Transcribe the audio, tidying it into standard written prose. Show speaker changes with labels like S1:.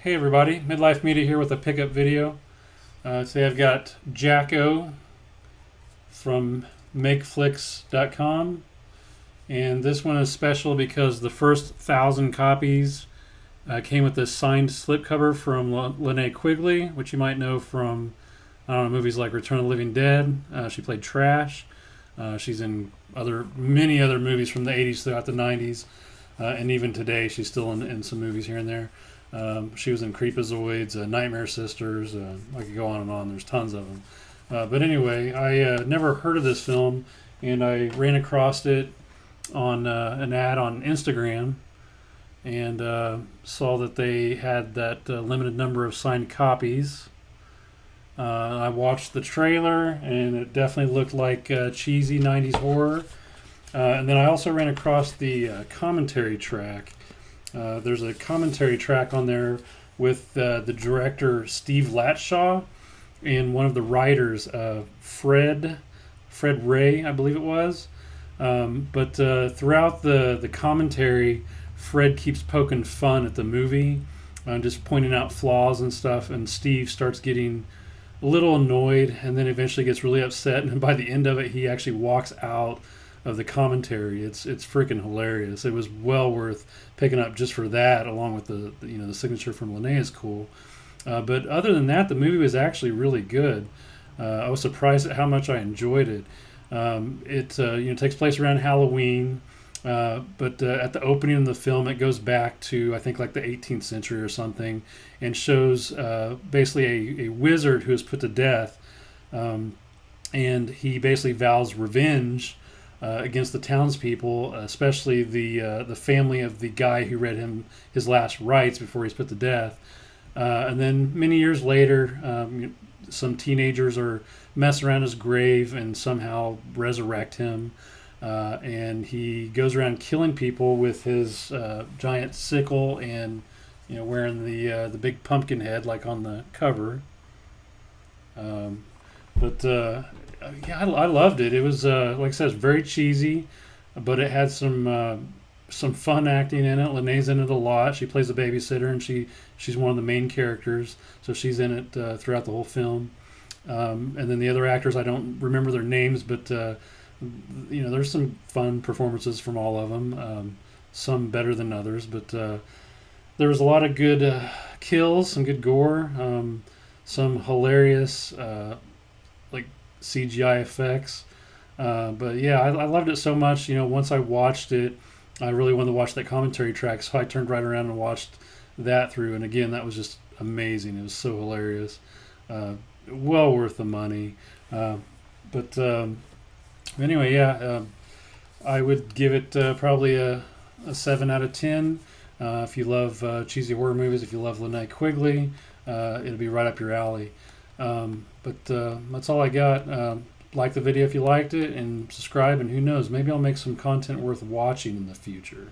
S1: Hey everybody, Midlife Media here with a pickup video. Today I've got Jacko from MakeFlix.com, and this one is special because the first 1,000 copies came with this signed slipcover from Linnea Quigley, which you might know from movies like Return of the Living Dead. She played Trash. She's in many other movies from the 80s throughout the 90s, and even today she's still in some movies here and there. She was in Creepazoids, Nightmare Sisters. I could go on and on. There's tons of them. But anyway, I never heard of this film, and I ran across it on an ad on Instagram, and saw that they had that limited number of signed copies. I watched the trailer, and it definitely looked like cheesy 90s horror. And then I also ran across the commentary track. There's a commentary track on there with the director Steve Latshaw and one of the writers, Fred Ray, I believe it was. But throughout the commentary, Fred keeps poking fun at the movie, just pointing out flaws and stuff, and Steve starts getting a little annoyed and then eventually gets really upset, and by the end of it he actually walks out of the commentary. It's freaking hilarious. It was well worth picking up just for that, along with the signature from Linnea is cool. But other than that, the movie was actually really good. I was surprised at how much I enjoyed it. It takes place around Halloween, but at the opening of the film, it goes back to I think like the 18th century or something, and shows basically a wizard who is put to death, and he basically vows revenge against the townspeople, especially the family of the guy who read him his last rites before he's put to death. And then many years later, some teenagers are messing around his grave and somehow resurrect him. And he goes around killing people with his giant sickle and wearing the big pumpkin head like on the cover. Yeah, I loved it. It was like I said, it's very cheesy, but it had some fun acting in it. Linnea's in it a lot. She plays a babysitter, and she's one of the main characters, so she's in it throughout the whole film. And then the other actors, I don't remember their names, but there's some fun performances from all of them. Some better than others, but there was a lot of good kills, some good gore, some hilarious CGI effects, but yeah, I loved it so much. Once I watched it, I really wanted to watch that commentary track, so I turned right around and watched that through, and again, that was just amazing. It was so hilarious, well worth the money. Anyway, yeah, I would give it probably a 7 out of 10. If you love cheesy horror movies, if you love Linnea Quigley, it'll be right up your alley. But that's all I got. Like the video if you liked it, and subscribe, and who knows, maybe I'll make some content worth watching in the future.